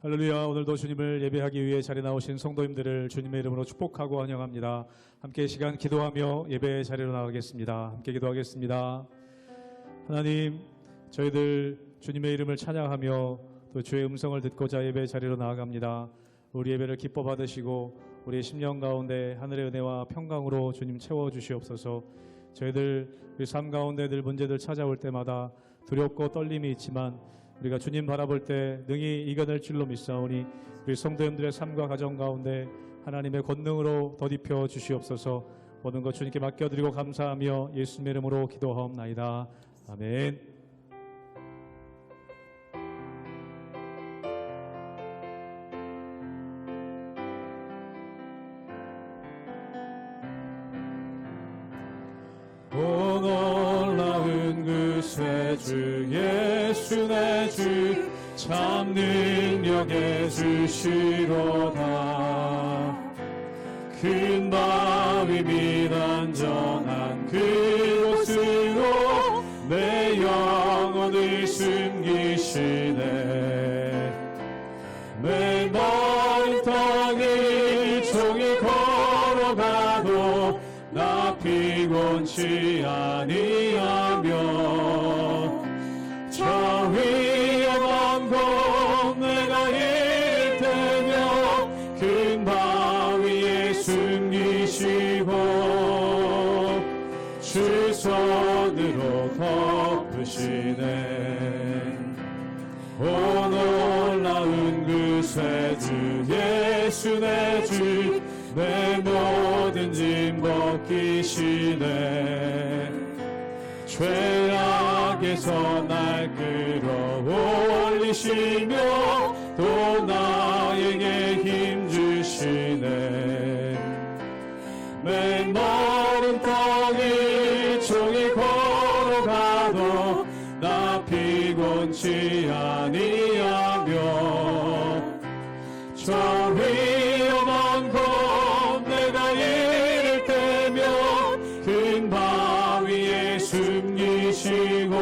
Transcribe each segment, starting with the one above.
할렐루야. 오늘도 주님을 예배하기 위해 자리에 나오신 성도님들을 주님의 이름으로 축복하고 환영합니다. 함께 시간 기도하며 예배 자리로 나가겠습니다. 함께 기도하겠습니다. 하나님, 저희들 주님의 이름을 찬양하며 또 주의 음성을 듣고자 예배 자리로 나아갑니다. 우리 예배를 기뻐 받으시고 우리의 심령 가운데 하늘의 은혜와 평강으로 주님 채워주시옵소서. 저희들 우리 삶 가운데 늘 문제들 찾아올 때마다 두렵고 떨림이 있지만 우리가 주님 바라볼 때 능히 이겨낼 줄로 믿사오니 우리 성도님들의 삶과 가정 가운데 하나님의 권능으로 덧입혀 주시옵소서. 모든 것 주님께 맡겨드리고 감사하며 예수님의 이름으로 기도하옵나이다. 아멘. 오 놀라운 그 새 주 예수 내 주 참 능력의 주시로다. 큰 바위 및 안전한 그곳으로 내 영혼을 숨기시네. 메마른 땅을 종일 걸어가도 나 피곤치 아니하며 저 위험한 곳 내가 이를 때며 큰 바위에 숨기시고 주 손으로 덮으시네. 오 놀라운 그 새 주 예수 내 주 내 모든 짐 벗기시네. 죄악에서 날 끌어올리시며 또 나에게 힘 주시네. 메마른 땅을 종일 걸어가도 나 피곤치 아니하며 저 위험한 곳 내가 이를 때며 큰 바위에 숨기시고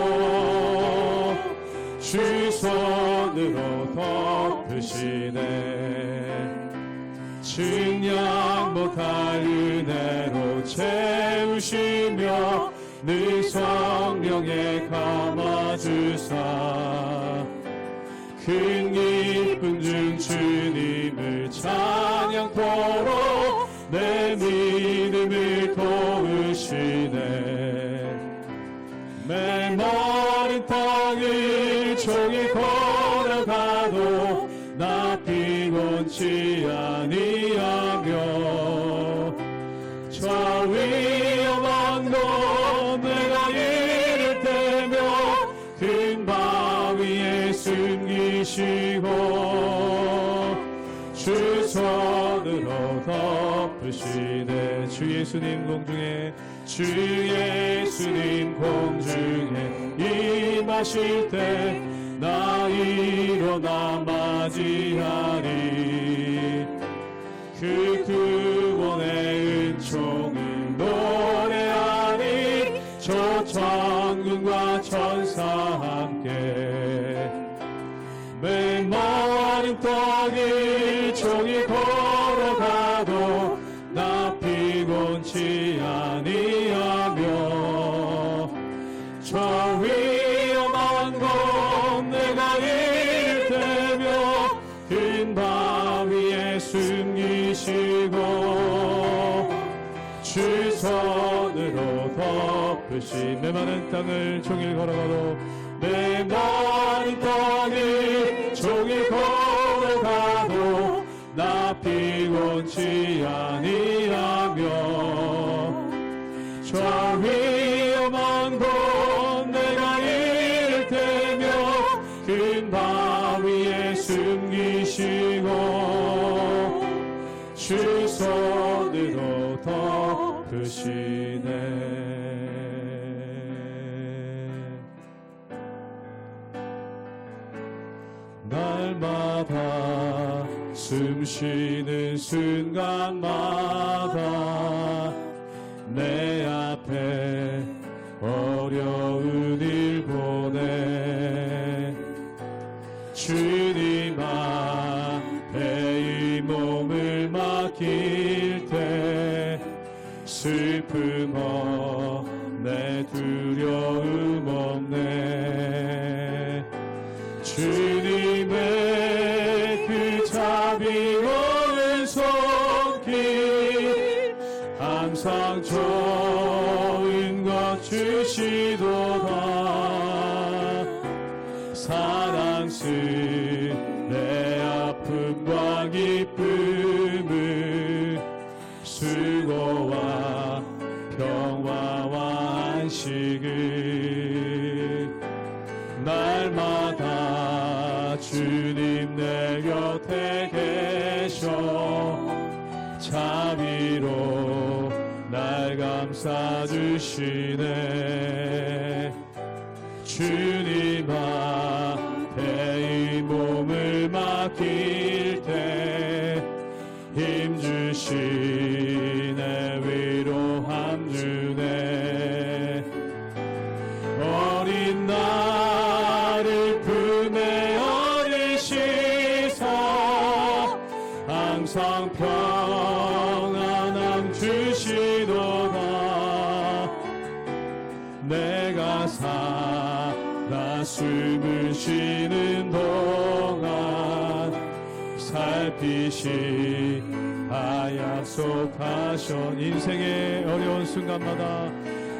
주 손으로 덮으시네. 증량 못할 은혜로 채우시며 늘 성령에 감아주사 큰 기쁨 중 주님을 찬양토록 내 믿음을 도우시네. 메마른 땅을 종일 걸어가도 나 피곤치 아니하며 저 위험한 곳 내가 이를 때며 큰 바위에 숨기시고 주 손으로 덮으시네. 주 예수님 공중에 주 예수님 공중에 임하실 때 나 일어나 맞이하리. 그 구원의 은총을 노래하니 저 천군과 천사 함께. 메마른 땅을 종일 걸어가도 나 피곤치 아니하며 저 위험한 곳 내가 이를 때며 큰 바위에 숨기시고 주 손으로 덮으시. 메마른 땅을 종일 걸어가도 메마른 땅을 종일 걸어가도 나 피곤치 아니하며 저 위험한 곳 내가 이를 때며 큰 바위에 숨기시고 주 손으로 덮으시네. 날마다 숨 쉬는 순간마다 내 앞에 어려운 일 보내 주님 앞 맡길 때 슬픔 없네 두려움 없네 주님의 그 자비로운 손길 항상 좋은 것 주시도다 사랑스레 내 아픔과 기쁨을 수고와 평화와 안식을 날마다 주님 내 곁에 계셔 자비로 날 감싸주시네 주님 앞에 이 몸을 맡길 때 힘주시네 위로함 주네 어린 나를 품에 안으시사 항상 평안함 주시도다 내가 살아 숨을 쉬는 동안 살피시 약속하신 인생의 어려운 순간마다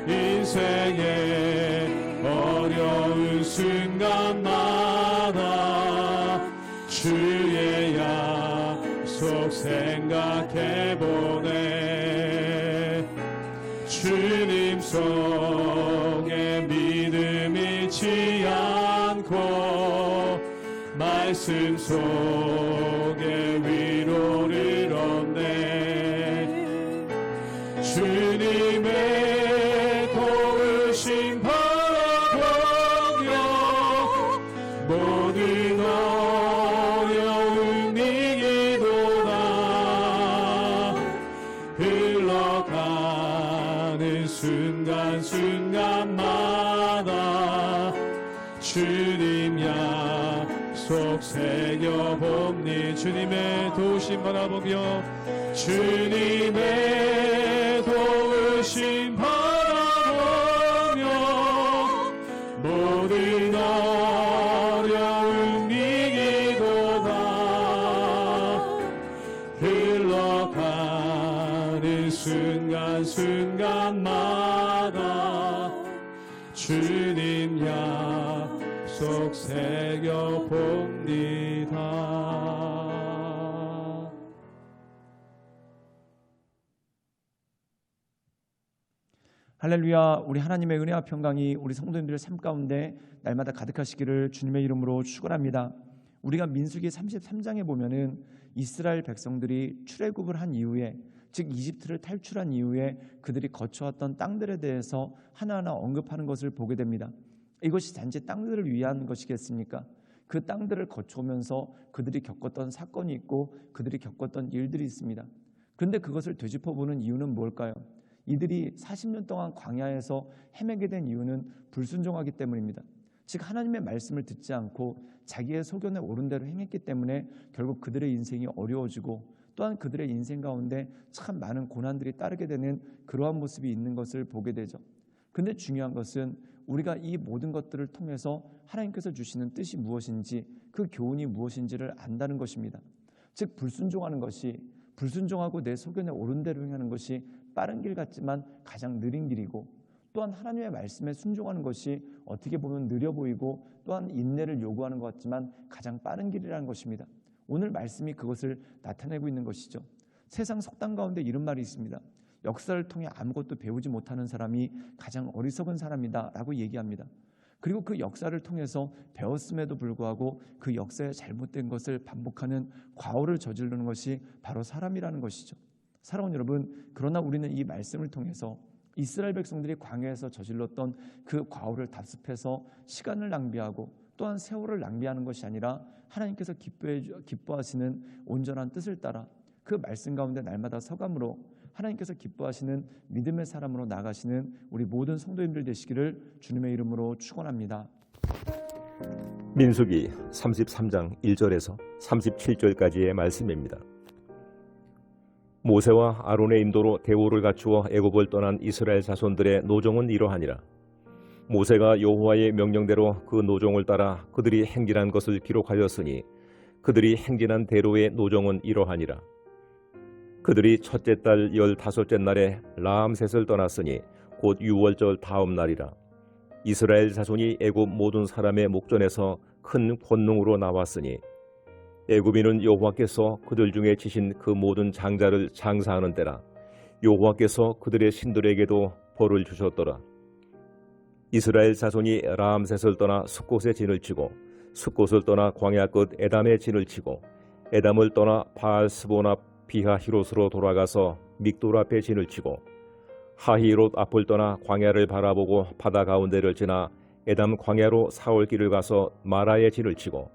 인생의 어려운 순간마다 주의 약속 생각해보네 주님 속에 믿음 잃지 않고 말씀 속에 위로를 얻네 주님의 도우심 바라보며 모든 어려움 이기도다 흘러가는 순간순간마다 주님 약속 새겨봅니 주님의 도우심 바라보며 주님의 도우심 바라보며 모든 어려움 이기도다 흘러가는 순간순간마다 주님 약속 새겨봅니다. 할렐루야. 우리 하나님의 은혜와 평강이 우리 성도님들의 삶 가운데 날마다 가득하시기를 주님의 이름으로 축원합니다. 우리가 민수기 33장에 보면은 이스라엘 백성들이 출애굽을 한 이후에 즉 이집트를 탈출한 이후에 그들이 거쳐왔던 땅들에 대해서 하나하나 언급하는 것을 보게 됩니다. 이것이 단지 땅들을 위한 것이겠습니까? 그 땅들을 거쳐오면서 그들이 겪었던 사건이 있고 그들이 겪었던 일들이 있습니다. 그런데 그것을 되짚어보는 이유는 뭘까요? 이들이 40년 동안 광야에서 헤매게 된 이유는 불순종하기 때문입니다. 즉 하나님의 말씀을 듣지 않고 자기의 소견에 옳은 대로 행했기 때문에 결국 그들의 인생이 어려워지고 또한 그들의 인생 가운데 참 많은 고난들이 따르게 되는 그러한 모습이 있는 것을 보게 되죠. 그런데 중요한 것은 우리가 이 모든 것들을 통해서 하나님께서 주시는 뜻이 무엇인지 그 교훈이 무엇인지를 안다는 것입니다. 즉 불순종하는 것이 불순종하고 내 소견에 옳은 대로 행하는 것이 빠른 길 같지만 가장 느린 길이고 또한 하나님의 말씀에 순종하는 것이 어떻게 보면 느려 보이고 또한 인내를 요구하는 것 같지만 가장 빠른 길이라는 것입니다. 오늘 말씀이 그것을 나타내고 있는 것이죠. 세상 속담 가운데 이런 말이 있습니다. 역사를 통해 아무것도 배우지 못하는 사람이 가장 어리석은 사람이다 라고 얘기합니다. 그리고 그 역사를 통해서 배웠음에도 불구하고 그 역사의 잘못된 것을 반복하는 과오를 저지르는 것이 바로 사람이라는 것이죠. 사랑하는 여러분, 그러나 우리는 이 말씀을 통해서 이스라엘 백성들이 광야에서 저질렀던 그 과오를 답습해서 시간을 낭비하고 또한 세월을 낭비하는 것이 아니라 하나님께서 기뻐하시는 온전한 뜻을 따라 그 말씀 가운데 날마다 서감으로 하나님께서 기뻐하시는 믿음의 사람으로 나가시는 우리 모든 성도님들 되시기를 주님의 이름으로 축원합니다. 민수기 33장 1절에서 37절까지의 말씀입니다. 모세와 아론의 인도로 대오를 갖추어 애굽을 떠난 이스라엘 자손들의 노종은 이러하니라. 모세가 여호와의 명령대로 그 노종을 따라 그들이 행진한 것을 기록하였으니 그들이 행진한 대로의 노종은 이러하니라. 그들이 첫째 달 15째 날에 라암셋을 떠났으니 곧 유월절 다음 날이라. 이스라엘 자손이 애굽 모든 사람의 목전에서 큰 권능으로 나왔으니 애굽인은 여호와께서 그들 중에 치신 그 모든 장자를 장사하는 때라. 여호와께서 그들의 신들에게도 벌을 주셨더라. 이스라엘 자손이 라암셋을 떠나 숫곳에 진을 치고 숫곳을 떠나 광야 끝 에담에 진을 치고 에담을 떠나 바알스본 앞 비하히롯으로 돌아가서 믹돌 앞에 진을 치고 하히롯 앞을 떠나 광야를 바라보고 바다 가운데를 지나 에담 광야로 사흘 길을 가서 마라에 진을 치고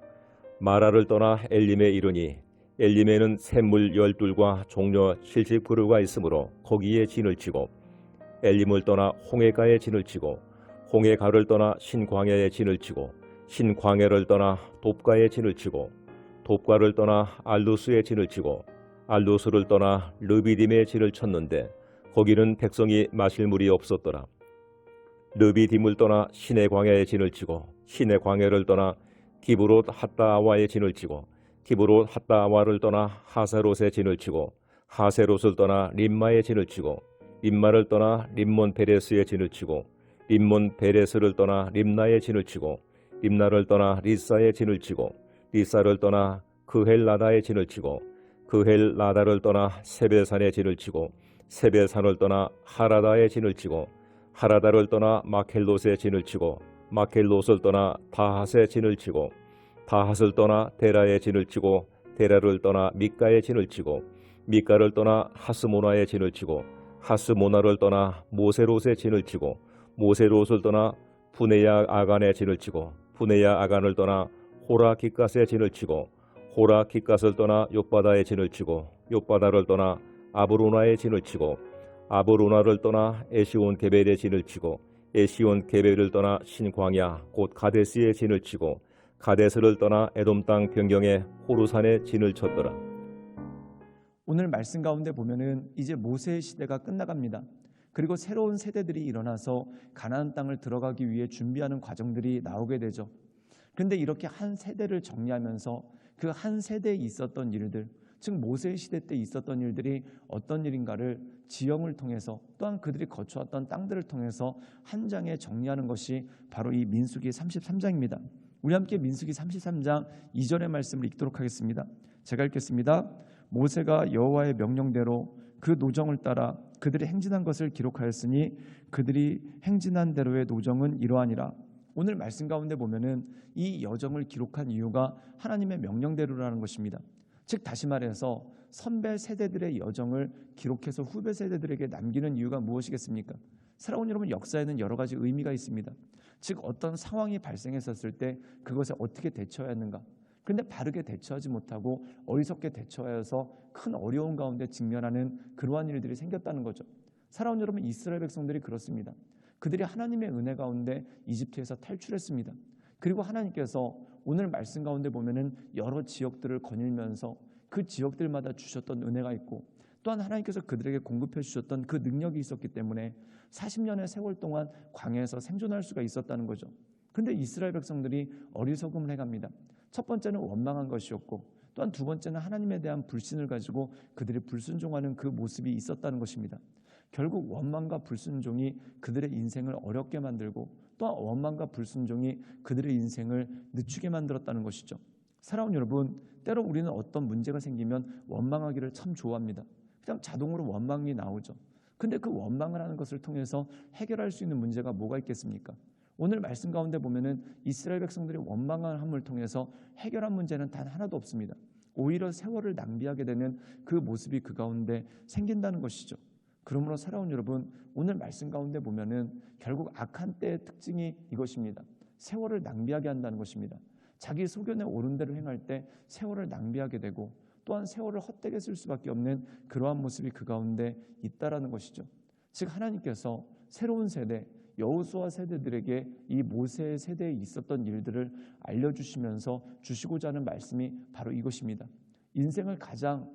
마라를 떠나 엘림에 이르니 엘림에는 샘물 12과 종려 70그루가 있으므로 거기에 진을 치고 엘림을 떠나 홍해가에 진을 치고 홍해가를 떠나 신광야에 진을 치고 신광야를 떠나 돕가에 진을 치고 돕가를 떠나 알루스에 진을 치고 알루스를 떠나 르비딤에 진을 쳤는데 거기는 백성이 마실 물이 없었더라. 르비딤을 떠나 신의 광야에 진을 치고 신의 광야를 떠나 디브롯 핫다아와에 진을 치고 디브롯 핫다아와를 떠나 하세롯에 진을 치고 하세롯을 떠나 림마에 진을 치고 림마를 떠나 림몬 베레스에 진을 치고 림몬 베레스를 떠나 림나에 진을 치고 림나를 떠나 리사에 진을 치고 리사를 떠나 그헬라다에 진을 치고 그헬라다를 떠나 세벨산에 진을 치고 세벨산을 떠나 하라다에 진을 치고 하라다를 떠나 마켈롯에 진을 치고 마켈롯을 떠나 다핫에 진을 치고 다핫을 떠나 데라에 진을 치고 데라를 떠나 미가에 진을 치고 미가를 떠나 하스모나에 진을 치고 하스모나를 떠나 모세롯에 진을 치고 모세롯을 떠나 부네야 아간에 진을 치고 부네야 아간을 떠나 호라 기갓에 진을 치고 호라 기갓을 떠나 욥바다에 진을 치고 욥바다를 떠나 아브로나에 진을 치고 아브로나를 떠나 에시온 게벨에 진을 치고 에시온 게벨을 떠나 신광야 곧 가데스에 진을 치고 가데스를 떠나 에돔 땅 변경에 호루산에 진을 쳤더라. 오늘 말씀 가운데 보면은 이제 모세의 시대가 끝나갑니다. 그리고 새로운 세대들이 일어나서 가나안 땅을 들어가기 위해 준비하는 과정들이 나오게 되죠. 그런데 이렇게 한 세대를 정리하면서 그 한 세대에 있었던 일들, 즉 모세의 시대 때 있었던 일들이 어떤 일인가를 지형을 통해서 또한 그들이 거쳐왔던 땅들을 통해서 한 장에 정리하는 것이 바로 이 민수기 33장입니다. 우리 함께 민수기 33장 2절의 말씀을 읽도록 하겠습니다. 제가 읽겠습니다. 모세가 여호와의 명령대로 그 노정을 따라 그들이 행진한 것을 기록하였으니 그들이 행진한 대로의 노정은 이러하니라. 오늘 말씀 가운데 보면은 이 여정을 기록한 이유가 하나님의 명령대로라는 것입니다. 즉 다시 말해서 선배 세대들의 여정을 기록해서 후배 세대들에게 남기는 이유가 무엇이겠습니까? 사랑하는 여러분, 역사에는 여러 가지 의미가 있습니다. 즉 어떤 상황이 발생했었을 때 그것에 어떻게 대처해야 하는가. 그런데 바르게 대처하지 못하고 어리석게 대처하여서 큰 어려움 가운데 직면하는 그러한 일들이 생겼다는 거죠. 사랑하는 여러분, 이스라엘 백성들이 그렇습니다. 그들이 하나님의 은혜 가운데 이집트에서 탈출했습니다. 그리고 하나님께서 오늘 말씀 가운데 보면은 여러 지역들을 거닐면서 그 지역들마다 주셨던 은혜가 있고 또한 하나님께서 그들에게 공급해 주셨던 그 능력이 있었기 때문에 40년의 세월 동안 광야에서 생존할 수가 있었다는 거죠. 그런데 이스라엘 백성들이 어리석음을 해갑니다. 첫 번째는 원망한 것이었고 또한 두 번째는 하나님에 대한 불신을 가지고 그들이 불순종하는 그 모습이 있었다는 것입니다. 결국 원망과 불순종이 그들의 인생을 어렵게 만들고 또한 원망과 불순종이 그들의 인생을 늦추게 만들었다는 것이죠. 사랑하는 여러분, 때로 우리는 어떤 문제가 생기면 원망하기를 참 좋아합니다. 그냥 자동으로 원망이 나오죠. 근데 그 원망을 하는 것을 통해서 해결할 수 있는 문제가 뭐가 있겠습니까? 오늘 말씀 가운데 보면은 이스라엘 백성들이 원망함을 통해서 해결한 문제는 단 하나도 없습니다. 오히려 세월을 낭비하게 되는 그 모습이 그 가운데 생긴다는 것이죠. 그러므로 사랑하는 여러분, 오늘 말씀 가운데 보면은 결국 악한 때의 특징이 이것입니다. 세월을 낭비하게 한다는 것입니다. 자기 소견에 옳은 대로 행할 때 세월을 낭비하게 되고 또한 세월을 헛되게 쓸 수밖에 없는 그러한 모습이 그 가운데 있다라는 것이죠. 즉 하나님께서 새로운 세대, 여호수아 세대들에게 이 모세의 세대에 있었던 일들을 알려주시면서 주시고자 하는 말씀이 바로 이것입니다. 인생을 가장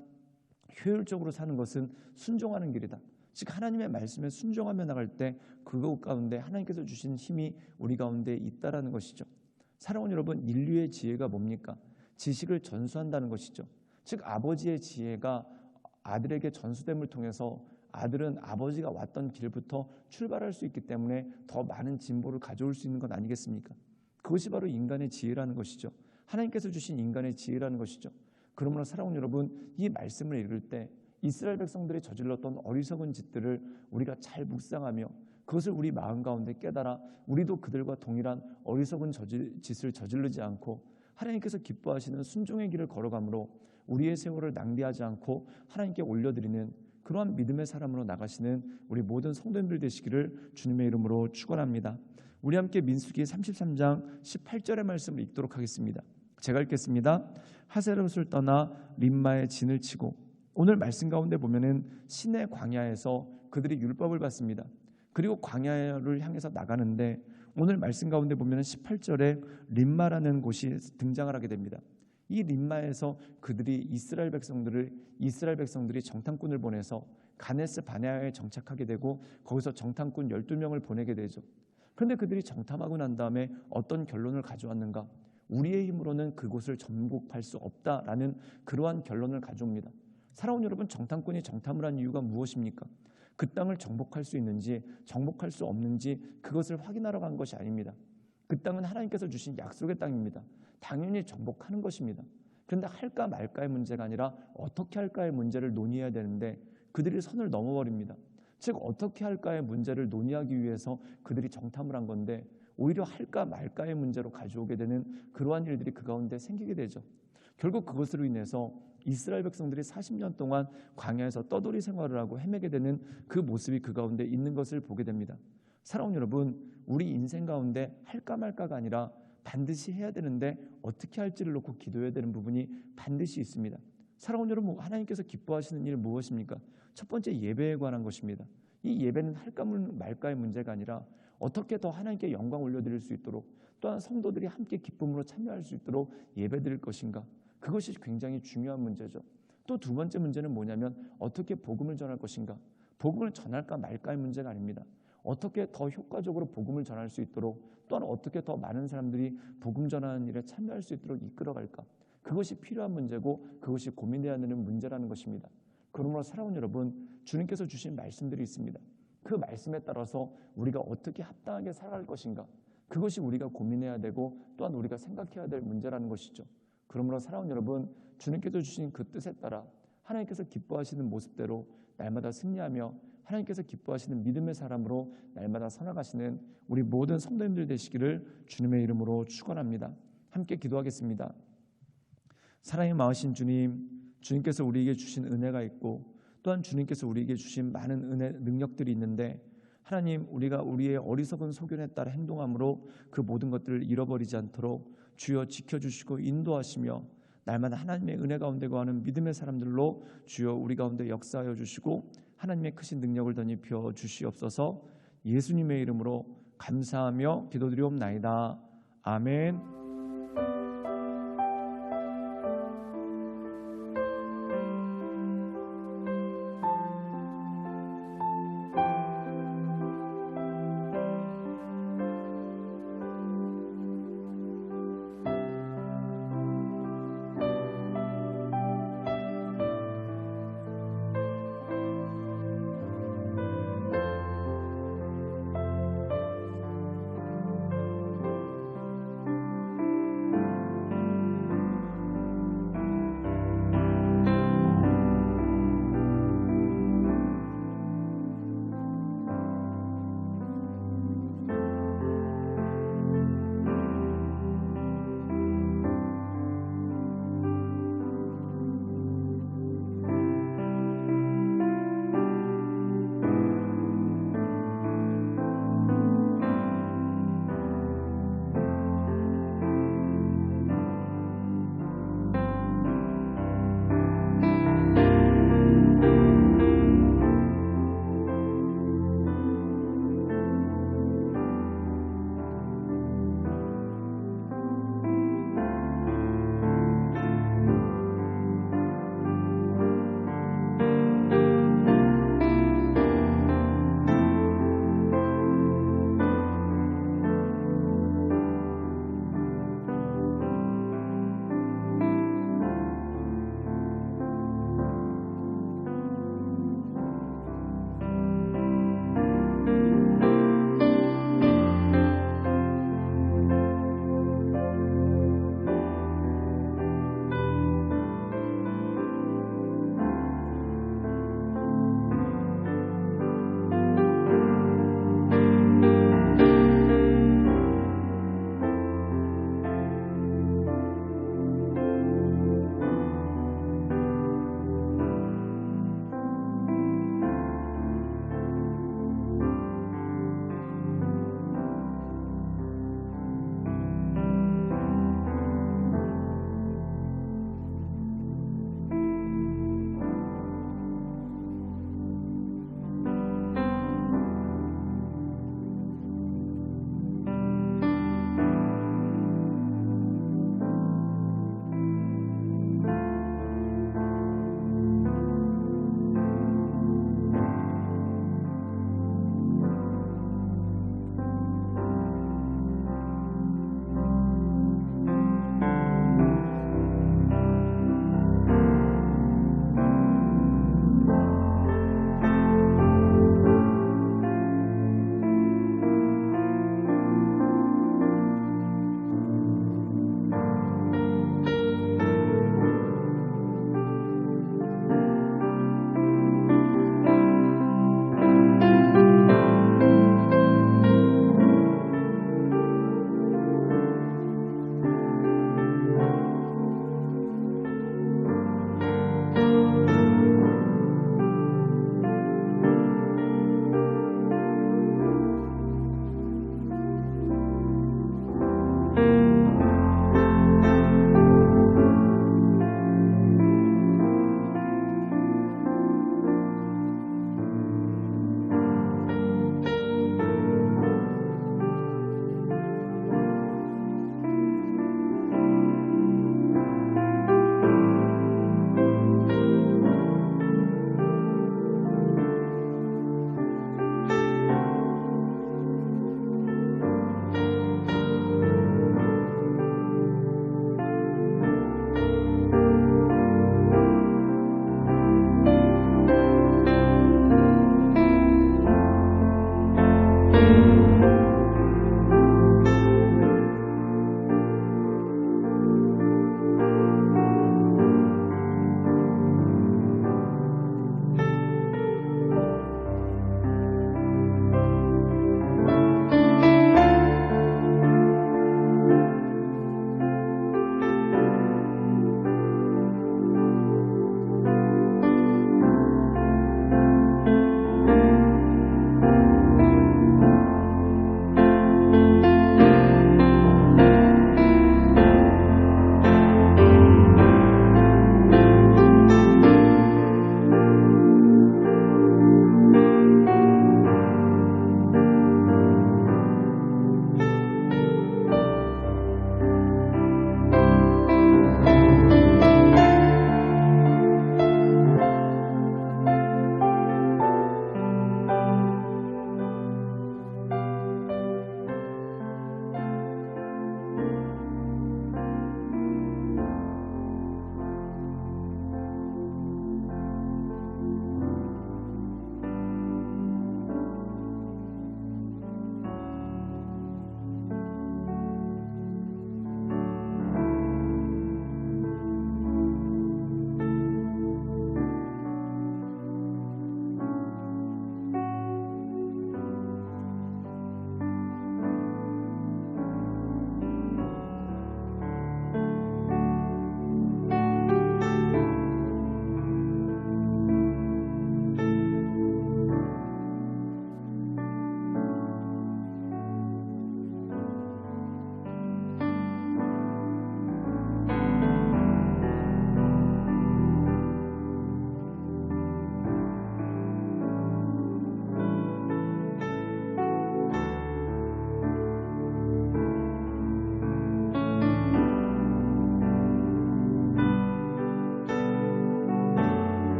효율적으로 사는 것은 순종하는 길이다. 즉 하나님의 말씀에 순종하며 나갈 때 그것 가운데 하나님께서 주신 힘이 우리 가운데 있다라는 것이죠. 사랑하는 여러분, 인류의 지혜가 뭡니까? 지식을 전수한다는 것이죠. 즉 아버지의 지혜가 아들에게 전수됨을 통해서 아들은 아버지가 왔던 길부터 출발할 수 있기 때문에 더 많은 진보를 가져올 수 있는 것 아니겠습니까? 그것이 바로 인간의 지혜라는 것이죠. 하나님께서 주신 인간의 지혜라는 것이죠. 그러므로 사랑하는 여러분, 이 말씀을 읽을 때 이스라엘 백성들이 저질렀던 어리석은 짓들을 우리가 잘 묵상하며 그것을 우리 마음 가운데 깨달아 우리도 그들과 동일한 어리석은 짓을 저지르지 않고 하나님께서 기뻐하시는 순종의 길을 걸어가므로 우리의 세월을 낭비하지 않고 하나님께 올려드리는 그러한 믿음의 사람으로 나가시는 우리 모든 성도님들 되시기를 주님의 이름으로 축원합니다. 우리 함께 민수기 33장 18절의 말씀을 읽도록 하겠습니다. 제가 읽겠습니다. 하세롯을 떠나 림마에 진을 치고, 오늘 말씀 가운데 보면은 시내 광야에서 그들이 율법을 받습니다. 그리고 광야를 향해서 나가는데 오늘 말씀 가운데 보면은 18절에 림마라는 곳이 등장을 하게 됩니다. 이 림마에서 그들이 이스라엘 백성들이 정탐꾼을 보내서 가네스 바네아에 정착하게 되고 거기서 정탐꾼 12명을 보내게 되죠. 그런데 그들이 정탐하고 난 다음에 어떤 결론을 가져왔는가? 우리의 힘으로는 그곳을 정복할 수 없다라는 그러한 결론을 가져옵니다. 사랑하는 여러분, 정탐꾼이 정탐을 한 이유가 무엇입니까? 그 땅을 정복할 수 있는지 정복할 수 없는지 그것을 확인하러 간 것이 아닙니다. 그 땅은 하나님께서 주신 약속의 땅입니다. 당연히 정복하는 것입니다. 그런데 할까 말까의 문제가 아니라 어떻게 할까의 문제를 논의해야 되는데 그들이 선을 넘어버립니다. 즉 어떻게 할까의 문제를 논의하기 위해서 그들이 정탐을 한 건데 오히려 할까 말까의 문제로 가져오게 되는 그러한 일들이 그 가운데 생기게 되죠. 결국 그것으로 인해서 이스라엘 백성들이 40년 동안 광야에서 떠돌이 생활을 하고 헤매게 되는 그 모습이 그 가운데 있는 것을 보게 됩니다. 사랑하는 여러분, 우리 인생 가운데 할까 말까가 아니라 반드시 해야 되는데 어떻게 할지를 놓고 기도해야 되는 부분이 반드시 있습니다. 사랑하는 여러분, 하나님께서 기뻐하시는 일 무엇입니까? 첫 번째, 예배에 관한 것입니다. 이 예배는 할까 말까의 문제가 아니라 어떻게 더 하나님께 영광 올려드릴 수 있도록, 또한 성도들이 함께 기쁨으로 참여할 수 있도록 예배드릴 것인가, 그것이 굉장히 중요한 문제죠. 또 두 번째 문제는 뭐냐면 어떻게 복음을 전할 것인가. 복음을 전할까 말까의 문제가 아닙니다. 어떻게 더 효과적으로 복음을 전할 수 있도록, 또한 어떻게 더 많은 사람들이 복음 전하는 일에 참여할 수 있도록 이끌어갈까, 그것이 필요한 문제고 그것이 고민해야 되는 문제라는 것입니다. 그러므로 사랑하는 여러분, 주님께서 주신 말씀들이 있습니다. 그 말씀에 따라서 우리가 어떻게 합당하게 살아갈 것인가, 그것이 우리가 고민해야 되고 또한 우리가 생각해야 될 문제라는 것이죠. 그러므로 사랑하는 여러분, 주님께서 주신 그 뜻에 따라 하나님께서 기뻐하시는 모습대로 날마다 승리하며 하나님께서 기뻐하시는 믿음의 사람으로 날마다 살아가시는 우리 모든 성도님들 되시기를 주님의 이름으로 축원합니다. 함께 기도하겠습니다. 사랑이 많으신 주님, 주님께서 우리에게 주신 은혜가 있고 또한 주님께서 우리에게 주신 많은 은혜, 능력들이 있는데 하나님, 우리가 우리의 어리석은 소견에 따라 행동함으로 그 모든 것들을 잃어버리지 않도록 주여 지켜주시고 인도하시며 날마다 하나님의 은혜 가운데 거하는 믿음의 사람들로 주여 우리 가운데 역사하여 주시고 하나님의 크신 능력을 더 입혀 주시옵소서. 예수님의 이름으로 감사하며 기도드리옵나이다. 아멘.